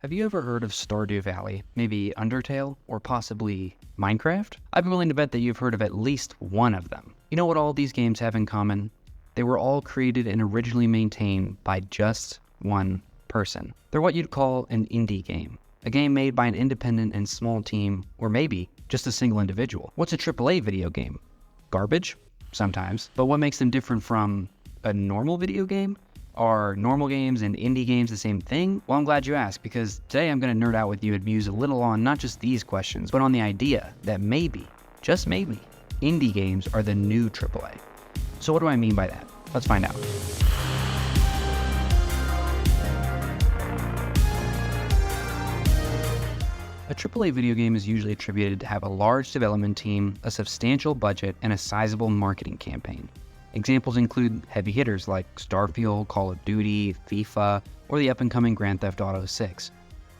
Have you ever heard of Stardew Valley, maybe Undertale, or possibly Minecraft? I'd be willing to bet that you've heard of at least one of them. You know what all these games have in common? They were all created and originally maintained by just one person. They're what you'd call an indie game. A game made by an independent and small team, or maybe just a single individual. What's a AAA video game? Garbage? Sometimes. But what makes them different from a normal video game? Are normal games and indie games the same thing? Well, I'm glad you asked, because today I'm going to nerd out with you and muse a little on not just these questions, but on the idea that maybe, just maybe, indie games are the new AAA. So what do I mean by that? Let's find out. A AAA video game is usually attributed to have a large development team, a substantial budget, and a sizable marketing campaign. Examples include heavy hitters like Starfield, Call of Duty, FIFA, or the up-and-coming Grand Theft Auto 6.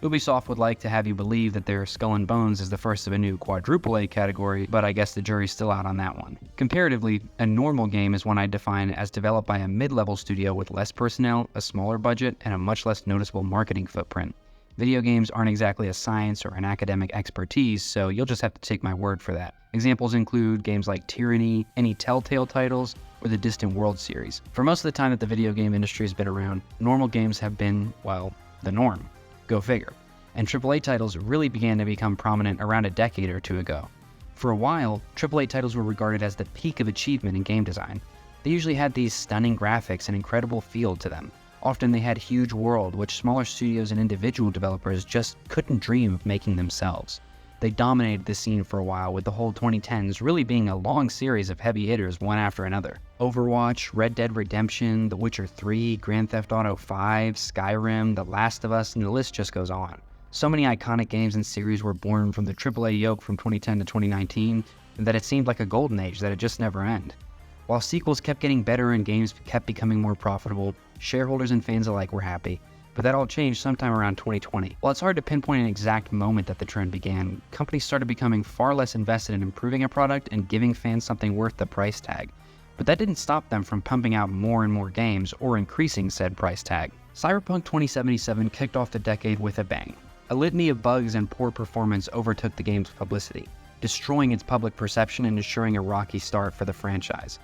Ubisoft would like to have you believe that their Skull and Bones is the first of a new quadruple A category, but I guess the jury's still out on that one. Comparatively, a normal game is one I define as developed by a mid-level studio with less personnel, a smaller budget, and a much less noticeable marketing footprint. Video games aren't exactly a science or an academic expertise, so you'll just have to take my word for that. Examples include games like Tyranny, any Telltale titles, or the Distant World series. For most of the time that the video game industry has been around, normal games have been, well, the norm. Go figure. And AAA titles really began to become prominent around a decade or two ago. For a while, AAA titles were regarded as the peak of achievement in game design. They usually had these stunning graphics and incredible feel to them. Often they had huge world, which smaller studios and individual developers just couldn't dream of making themselves. They dominated the scene for a while, with the whole 2010s really being a long series of heavy hitters one after another. Overwatch, Red Dead Redemption, The Witcher 3, Grand Theft Auto 5, Skyrim, The Last of Us, and the list just goes on. So many iconic games and series were born from the AAA yoke from 2010 to 2019 that it seemed like a golden age that would just never end. While sequels kept getting better and games kept becoming more profitable, shareholders and fans alike were happy. But that all changed sometime around 2020. While it's hard to pinpoint an exact moment that the trend began, companies started becoming far less invested in improving a product and giving fans something worth the price tag. But that didn't stop them from pumping out more and more games or increasing said price tag. Cyberpunk 2077 kicked off the decade with a bang. A litany of bugs and poor performance overtook the game's publicity, destroying its public perception and ensuring a rocky start for the franchise.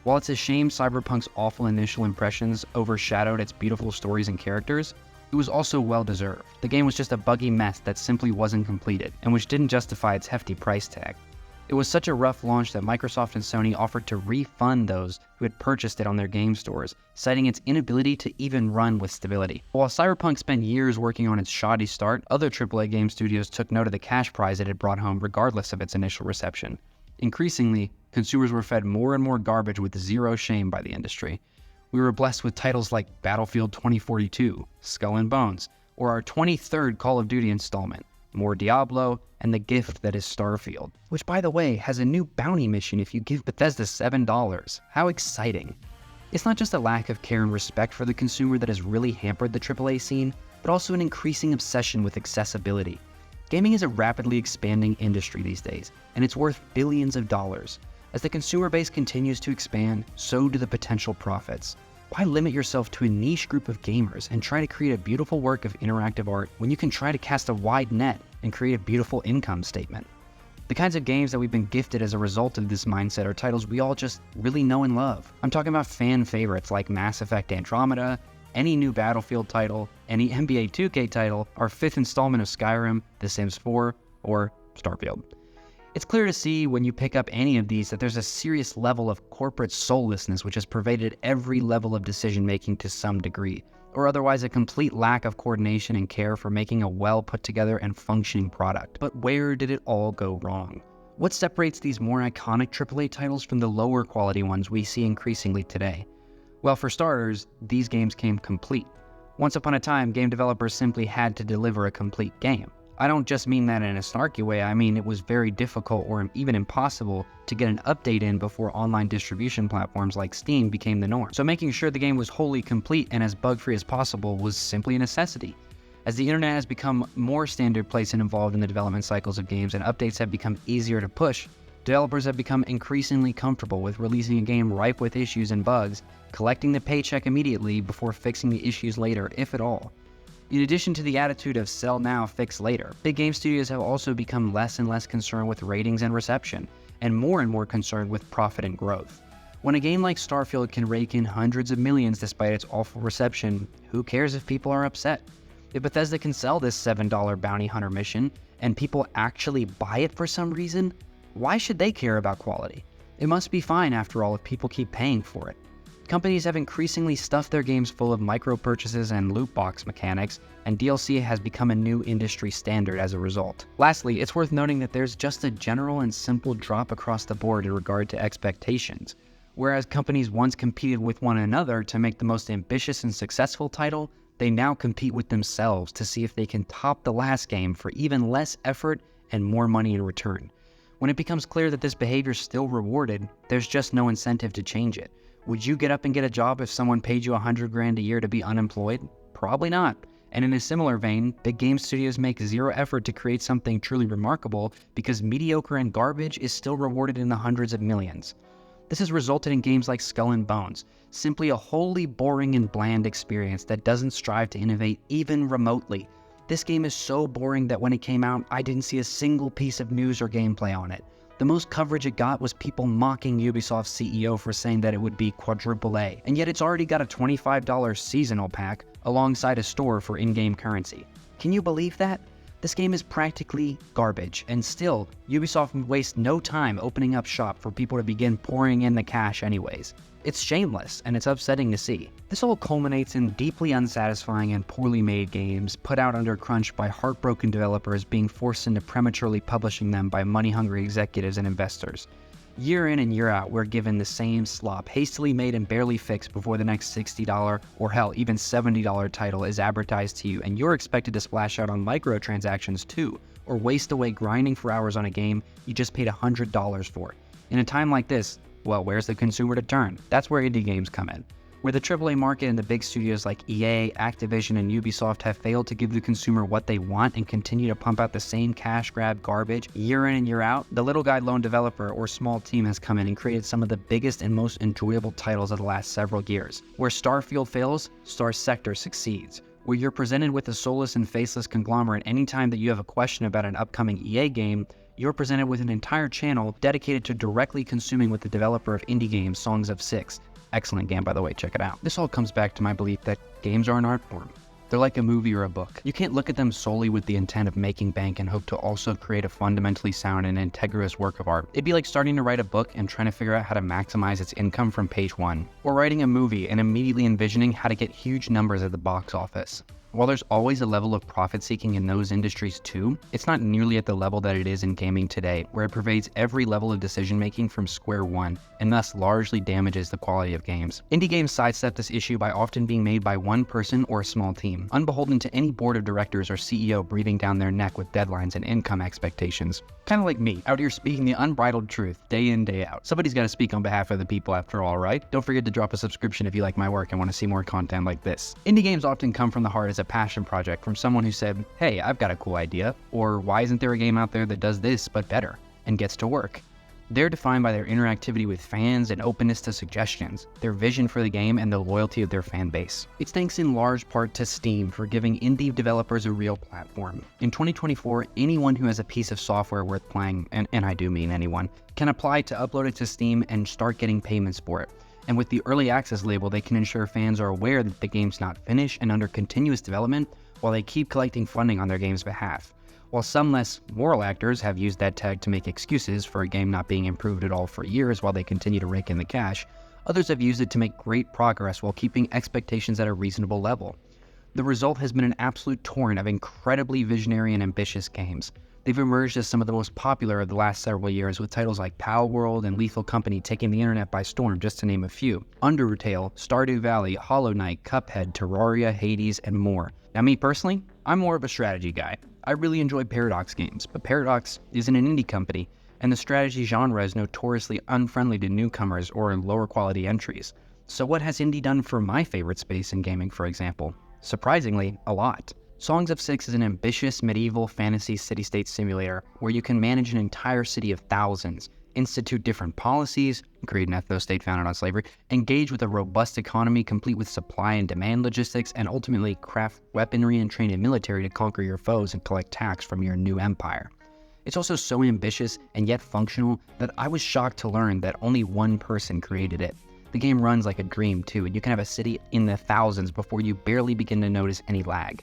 While it's a shame Cyberpunk's awful initial impressions overshadowed its beautiful stories and characters, it was also well-deserved. The game was just a buggy mess that simply wasn't completed, and which didn't justify its hefty price tag. It was such a rough launch that Microsoft and Sony offered to refund those who had purchased it on their game stores, citing its inability to even run with stability. While Cyberpunk spent years working on its shoddy start, other AAA game studios took note of the cash prize it had brought home regardless of its initial reception. Increasingly, consumers were fed more and more garbage with zero shame by the industry. We were blessed with titles like Battlefield 2042, Skull and Bones, or our 23rd Call of Duty installment, more Diablo, and the gift that is Starfield, which by the way has a new bounty mission if you give Bethesda $7. How exciting. It's not just a lack of care and respect for the consumer that has really hampered the AAA scene, but also an increasing obsession with accessibility. Gaming is a rapidly expanding industry these days, and it's worth billions of dollars. As the consumer base continues to expand, so do the potential profits. Why limit yourself to a niche group of gamers and try to create a beautiful work of interactive art when you can try to cast a wide net and create a beautiful income statement? The kinds of games that we've been gifted as a result of this mindset are titles we all just really know and love. I'm talking about fan favorites like Mass Effect Andromeda, any new Battlefield title, any NBA 2K title, our 5th installment of Skyrim, The Sims 4, or Starfield. It's clear to see when you pick up any of these that there's a serious level of corporate soullessness which has pervaded every level of decision-making to some degree, or otherwise a complete lack of coordination and care for making a well put together and functioning product. But where did it all go wrong? What separates these more iconic AAA titles from the lower quality ones we see increasingly today? Well, for starters, these games came complete. Once upon a time, game developers simply had to deliver a complete game. I don't just mean that in a snarky way, I mean it was very difficult or even impossible to get an update in before online distribution platforms like Steam became the norm. So making sure the game was wholly complete and as bug-free as possible was simply a necessity. As the internet has become more standard place and involved in the development cycles of games and updates have become easier to push, developers have become increasingly comfortable with releasing a game ripe with issues and bugs, collecting the paycheck immediately before fixing the issues later, if at all. In addition to the attitude of sell now, fix later, big game studios have also become less and less concerned with ratings and reception, and more concerned with profit and growth. When a game like Starfield can rake in hundreds of millions despite its awful reception, who cares if people are upset? If Bethesda can sell this $7 bounty hunter mission, and people actually buy it for some reason, why should they care about quality? It must be fine after all if people keep paying for it. Companies have increasingly stuffed their games full of micro purchases and loot box mechanics, and DLC has become a new industry standard as a result. Lastly, it's worth noting that there's just a general and simple drop across the board in regard to expectations. Whereas companies once competed with one another to make the most ambitious and successful title, they now compete with themselves to see if they can top the last game for even less effort and more money in return. When it becomes clear that this behavior is still rewarded, there's just no incentive to change it. Would you get up and get a job if someone paid you $100 grand a year to be unemployed? Probably not. And in a similar vein, big game studios make zero effort to create something truly remarkable because mediocre and garbage is still rewarded in the hundreds of millions. This has resulted in games like Skull and Bones, simply a wholly boring and bland experience that doesn't strive to innovate even remotely. This game is so boring that when it came out, I didn't see a single piece of news or gameplay on it. The most coverage it got was people mocking Ubisoft's CEO for saying that it would be quadruple A, and yet it's already got a $25 seasonal pack alongside a store for in-game currency. Can you believe that? This game is practically garbage, and still, Ubisoft would waste no time opening up shop for people to begin pouring in the cash anyways. It's shameless, and it's upsetting to see. This all culminates in deeply unsatisfying and poorly made games put out under crunch by heartbroken developers being forced into prematurely publishing them by money-hungry executives and investors. Year in and year out, we're given the same slop, hastily made and barely fixed before the next $60 or hell, even $70 title is advertised to you, and you're expected to splash out on microtransactions too, or waste away grinding for hours on a game you just paid $100 for. In a time like this, well, where's the consumer to turn? That's where indie games come in. Where the AAA market and the big studios like EA, Activision, and Ubisoft have failed to give the consumer what they want and continue to pump out the same cash grab garbage year in and year out, the little guy lone developer or small team has come in and created some of the biggest and most enjoyable titles of the last several years. Where Starfield fails, Star Sector succeeds. Where you're presented with a soulless and faceless conglomerate anytime that you have a question about an upcoming EA game, you're presented with an entire channel dedicated to directly consuming with the developer of indie games, Songs of Six. Excellent game, by the way, check it out. This all comes back to my belief that games are an art form. They're like a movie or a book. You can't look at them solely with the intent of making bank and hope to also create a fundamentally sound and integrous work of art. It'd be like starting to write a book and trying to figure out how to maximize its income from page 1. Or writing a movie and immediately envisioning how to get huge numbers at the box office. While there's always a level of profit-seeking in those industries too, it's not nearly at the level that it is in gaming today, where it pervades every level of decision-making from square one, and thus largely damages the quality of games. Indie games sidestep this issue by often being made by one person or a small team, unbeholden to any board of directors or CEO breathing down their neck with deadlines and income expectations. Kind of like me, out here speaking the unbridled truth, day in, day out. Somebody's got to speak on behalf of the people after all, right? Don't forget to drop a subscription if you like my work and want to see more content like this. Indie games often come from the heart as a passion project from someone who said, hey, I've got a cool idea, or why isn't there a game out there that does this but better, and gets to work. They're defined by their interactivity with fans and openness to suggestions, their vision for the game, and the loyalty of their fan base. It's thanks in large part to Steam for giving indie developers a real platform. In 2024, anyone who has a piece of software worth playing, and I do mean anyone, can apply to upload it to Steam and start getting payments for it. And with the early access label, they can ensure fans are aware that the game's not finished and under continuous development while they keep collecting funding on their game's behalf. While some less moral actors have used that tag to make excuses for a game not being improved at all for years while they continue to rake in the cash, others have used it to make great progress while keeping expectations at a reasonable level. The result has been an absolute torrent of incredibly visionary and ambitious games. They've emerged as some of the most popular of the last several years, with titles like Palworld and Lethal Company taking the internet by storm, just to name a few. Undertale, Stardew Valley, Hollow Knight, Cuphead, Terraria, Hades, and more. Now me personally, I'm more of a strategy guy. I really enjoy Paradox games, but Paradox isn't an indie company, and the strategy genre is notoriously unfriendly to newcomers or lower quality entries. So what has indie done for my favorite space in gaming, for example? Surprisingly, a lot. Songs of Six is an ambitious medieval fantasy city-state simulator where you can manage an entire city of thousands, institute different policies, create an ethno-state founded on slavery, engage with a robust economy complete with supply and demand logistics, and ultimately craft weaponry and train a military to conquer your foes and collect tax from your new empire. It's also so ambitious and yet functional that I was shocked to learn that only one person created it. The game runs like a dream too, and you can have a city in the thousands before you barely begin to notice any lag.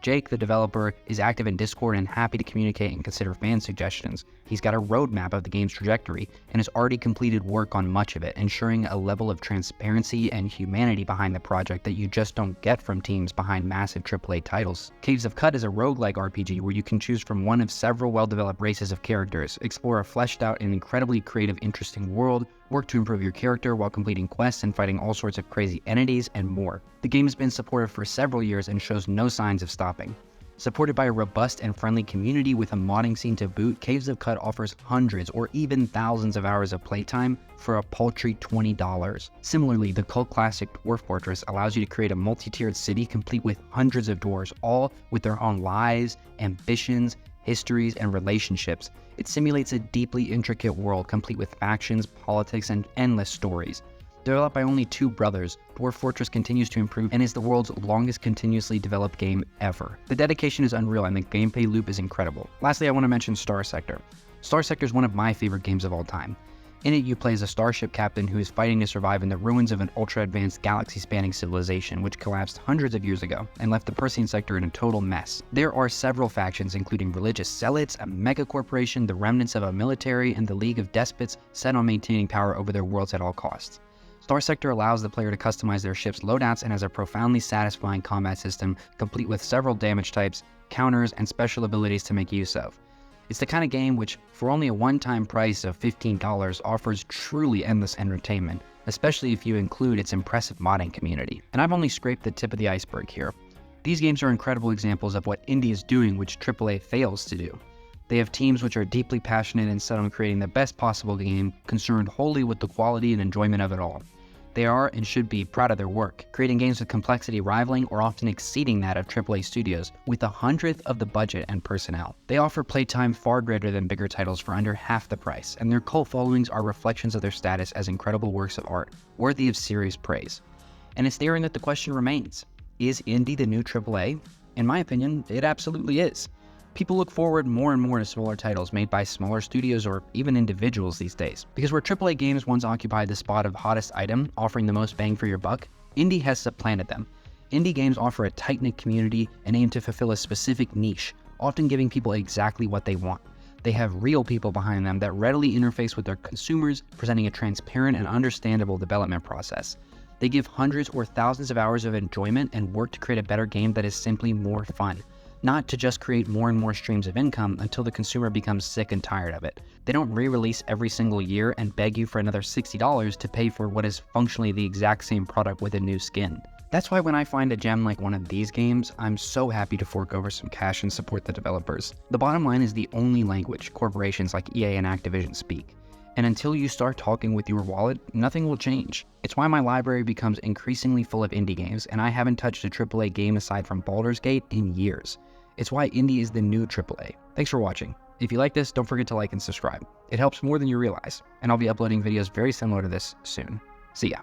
Jake, the developer, is active in Discord and happy to communicate and consider fan suggestions. He's got a roadmap of the game's trajectory and has already completed work on much of it, ensuring a level of transparency and humanity behind the project that you just don't get from teams behind massive AAA titles. Caves of Cut is a roguelike RPG where you can choose from one of several well-developed races of characters, explore a fleshed out and incredibly creative, interesting world, work to improve your character while completing quests and fighting all sorts of crazy entities, and more. The game has been supported for several years and shows no signs of stopping. Supported by a robust and friendly community with a modding scene to boot, Caves of Cut offers hundreds or even thousands of hours of playtime for a paltry $20. Similarly, the cult classic Dwarf Fortress allows you to create a multi-tiered city complete with hundreds of dwarves, all with their own lives, ambitions, histories, and relationships. It simulates a deeply intricate world complete with factions, politics, and endless stories. Developed by only two brothers, Dwarf Fortress continues to improve and is the world's longest continuously developed game ever. The dedication is unreal and the gameplay loop is incredible. Lastly, I want to mention Star Sector. Star Sector is one of my favorite games of all time. In it, you play as a starship captain who is fighting to survive in the ruins of an ultra-advanced galaxy-spanning civilization which collapsed hundreds of years ago and left the Persean sector in a total mess. There are several factions including religious zealots, a mega-corporation, the remnants of a military, and the League of Despots set on maintaining power over their worlds at all costs. Star Sector allows the player to customize their ship's loadouts and has a profoundly satisfying combat system complete with several damage types, counters, and special abilities to make use of. It's the kind of game which, for only a one-time price of $15, offers truly endless entertainment, especially if you include its impressive modding community. And I've only scraped the tip of the iceberg here. These games are incredible examples of what indie is doing which AAA fails to do. They have teams which are deeply passionate and set on creating the best possible game, concerned wholly with the quality and enjoyment of it all. They are and should be proud of their work, creating games with complexity rivaling or often exceeding that of AAA studios, with 1/100th of the budget and personnel. They offer playtime far greater than bigger titles for under half the price, and their cult followings are reflections of their status as incredible works of art, worthy of serious praise. And it's therein that the question remains, is indie the new AAA? In my opinion, it absolutely is. People look forward more and more to smaller titles made by smaller studios or even individuals these days. Because where AAA games once occupied the spot of hottest item, offering the most bang for your buck, indie has supplanted them. Indie games offer a tight-knit community and aim to fulfill a specific niche, often giving people exactly what they want. They have real people behind them that readily interface with their consumers, presenting a transparent and understandable development process. They give hundreds or thousands of hours of enjoyment and work to create a better game that is simply more fun. Not to just create more and more streams of income until the consumer becomes sick and tired of it. They don't re-release every single year and beg you for another $60 to pay for what is functionally the exact same product with a new skin. That's why when I find a gem like one of these games, I'm so happy to fork over some cash and support the developers. The bottom line is the only language corporations like EA and Activision speak. And until you start talking with your wallet, nothing will change. It's why my library becomes increasingly full of indie games, and I haven't touched a AAA game aside from Baldur's Gate in years. It's why indie is the new AAA. Thanks for watching. If you like this, don't forget to like and subscribe. It helps more than you realize, and I'll be uploading videos very similar to this soon. See ya.